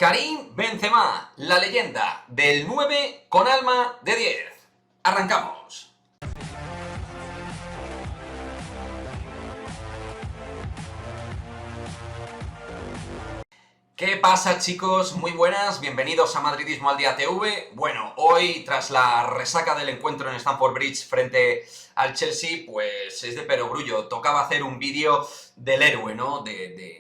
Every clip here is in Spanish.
Karim Benzema, la leyenda del 9 con alma de 10. ¡Arrancamos! ¿Qué pasa, chicos? Muy buenas, bienvenidos a Madridismo al Día TV. Bueno, hoy, tras la resaca del encuentro en Stamford Bridge frente al Chelsea, pues es de perogrullo. Tocaba hacer un vídeo del héroe, ¿no? De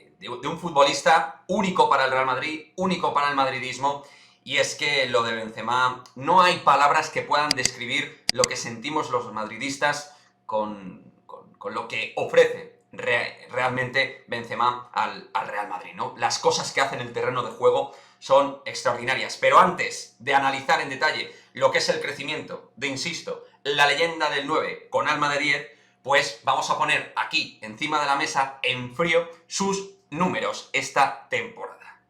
un futbolista único para el Real Madrid, único para el madridismo. Y es que lo de Benzema, no hay palabras que puedan describir lo que sentimos los madridistas con lo que ofrece realmente Benzema al Real Madrid, ¿no? Las cosas que hace en el terreno de juego son extraordinarias. Pero antes de analizar en detalle lo que es el crecimiento de, insisto, la leyenda del 9 con alma de 10, pues vamos a poner aquí, encima de la mesa, en frío, sus números esta temporada.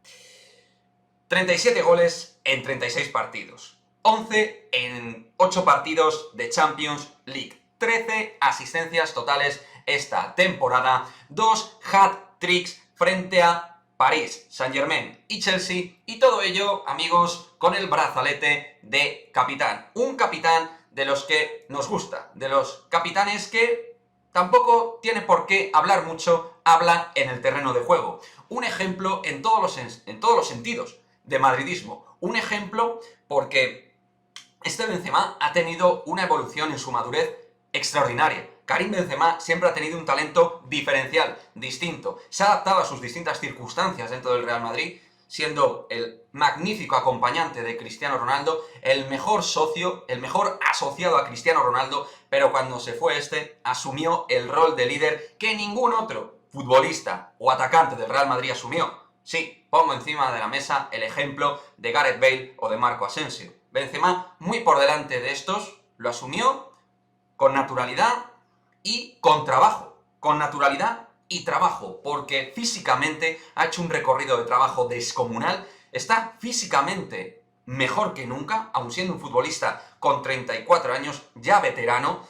37 goles en 36 partidos. 11 en 8 partidos de Champions League. 13 asistencias totales esta temporada, 2 hat-tricks frente a París, Saint-Germain y Chelsea, y todo ello, amigos, con el brazalete de capitán. Un capitán de los que nos gusta, de los capitanes que tampoco tiene por qué hablar mucho, habla en el terreno de juego. Un ejemplo en todos los sentidos de madridismo. Un ejemplo porque este Benzema ha tenido una evolución en su madurez extraordinaria. Karim Benzema siempre ha tenido un talento diferencial, distinto. Se ha adaptado a sus distintas circunstancias dentro del Real Madrid, siendo el magnífico acompañante de Cristiano Ronaldo, el mejor socio, el mejor asociado a Cristiano Ronaldo, pero cuando se fue asumió el rol de líder que ningún otro futbolista o atacante del Real Madrid asumió. Sí, pongo encima de la mesa el ejemplo de Gareth Bale o de Marco Asensio. Benzema, muy por delante de estos, lo asumió con naturalidad y con trabajo. Con naturalidad y trabajo, porque físicamente ha hecho un recorrido de trabajo descomunal, está físicamente mejor que nunca, aun siendo un futbolista con 34 años, ya veterano,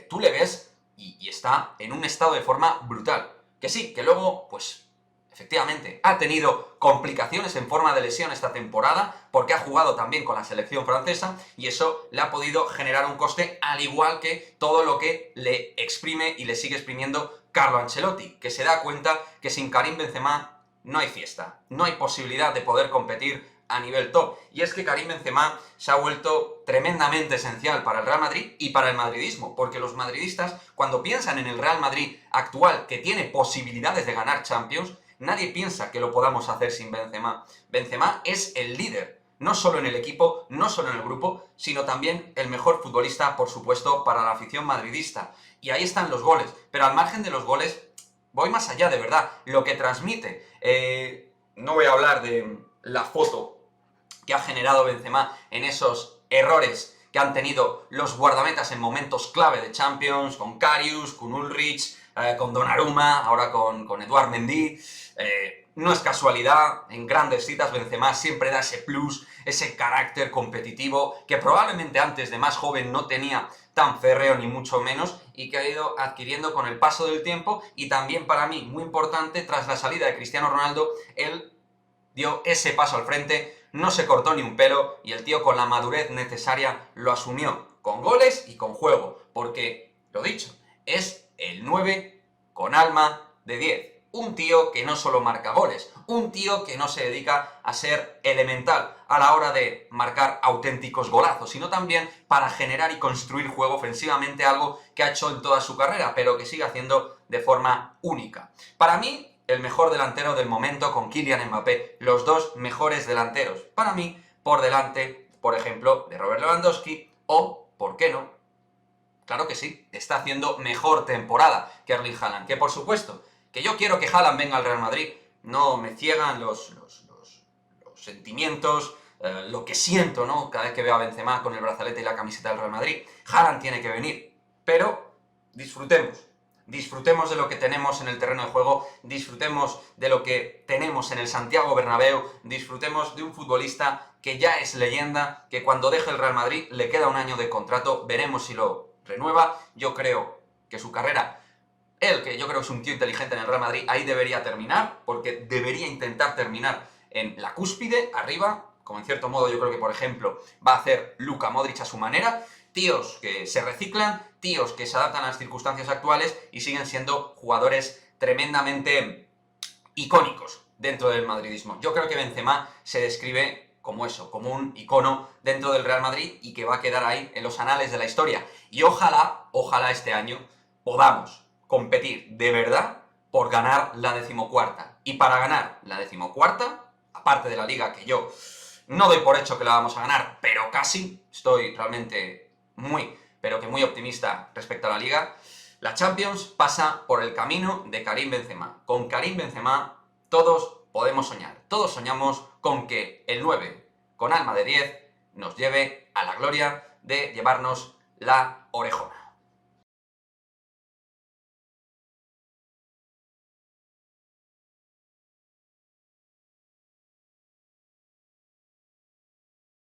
tú le ves y está en un estado de forma brutal. Que sí, que luego, pues, efectivamente, ha tenido complicaciones en forma de lesión esta temporada, porque ha jugado también con la selección francesa, y eso le ha podido generar un coste, al igual que todo lo que le exprime y le sigue exprimiendo Carlo Ancelotti, que se da cuenta que sin Karim Benzema no hay fiesta, no hay posibilidad de poder competir a nivel top. Y es que Karim Benzema se ha vuelto tremendamente esencial para el Real Madrid y para el madridismo, porque los madridistas, cuando piensan en el Real Madrid actual, que tiene posibilidades de ganar Champions, nadie piensa que lo podamos hacer sin Benzema. Benzema es el líder, no solo en el equipo, no solo en el grupo, sino también el mejor futbolista, por supuesto, para la afición madridista. Y ahí están los goles. Pero al margen de los goles, voy más allá, de verdad. Lo que transmite. No voy a hablar de la foto que ha generado Benzema en esos errores que han tenido los guardametas en momentos clave de Champions, con Karius, con Ulreich, con Donnarumma, ahora con Edouard Mendy. No es casualidad, en grandes citas Benzema siempre da ese plus, ese carácter competitivo que probablemente antes de más joven no tenía tan férreo ni mucho menos, y que ha ido adquiriendo con el paso del tiempo. Y también, para mí, muy importante, tras la salida de Cristiano Ronaldo, él dio ese paso al frente, no se cortó ni un pelo, y el tío, con la madurez necesaria, lo asumió, con goles y con juego, porque, lo dicho, es el 9 con alma de 10. Un tío que no solo marca goles, un tío que no se dedica a ser elemental a la hora de marcar auténticos golazos, sino también para generar y construir juego ofensivamente, algo que ha hecho en toda su carrera, pero que sigue haciendo de forma única. Para mí, el mejor delantero del momento, con Kylian Mbappé, los dos mejores delanteros. Para mí, por delante, por ejemplo, de Robert Lewandowski, o, ¿por qué no? Claro que sí, está haciendo mejor temporada que Erling Haaland, que por supuesto, que yo quiero que Haaland venga al Real Madrid, no me ciegan los sentimientos, lo que siento, ¿no?, cada vez que veo a Benzema con el brazalete y la camiseta del Real Madrid. Haaland tiene que venir, pero disfrutemos de lo que tenemos en el terreno de juego, disfrutemos de lo que tenemos en el Santiago Bernabéu, disfrutemos de un futbolista que ya es leyenda, que cuando deje el Real Madrid le queda un año de contrato, veremos si lo renueva. Yo creo que su carrera, que yo creo que es un tío inteligente en el Real Madrid, ahí debería terminar, porque debería intentar terminar en la cúspide, arriba, como en cierto modo yo creo que, por ejemplo, va a hacer Luka Modric a su manera, tíos que se reciclan, tíos que se adaptan a las circunstancias actuales y siguen siendo jugadores tremendamente icónicos dentro del madridismo. Yo creo que Benzema se describe como eso, como un icono dentro del Real Madrid y que va a quedar ahí en los anales de la historia. Y ojalá este año podamos competir de verdad por ganar la 14ª. Y para ganar la 14ª, aparte de la Liga, que yo no doy por hecho que la vamos a ganar, pero casi, estoy realmente pero que muy optimista respecto a la Liga, la Champions pasa por el camino de Karim Benzema. Con Karim Benzema todos podemos soñar. Todos soñamos con que el 9, con alma de 10, nos lleve a la gloria de llevarnos la orejona.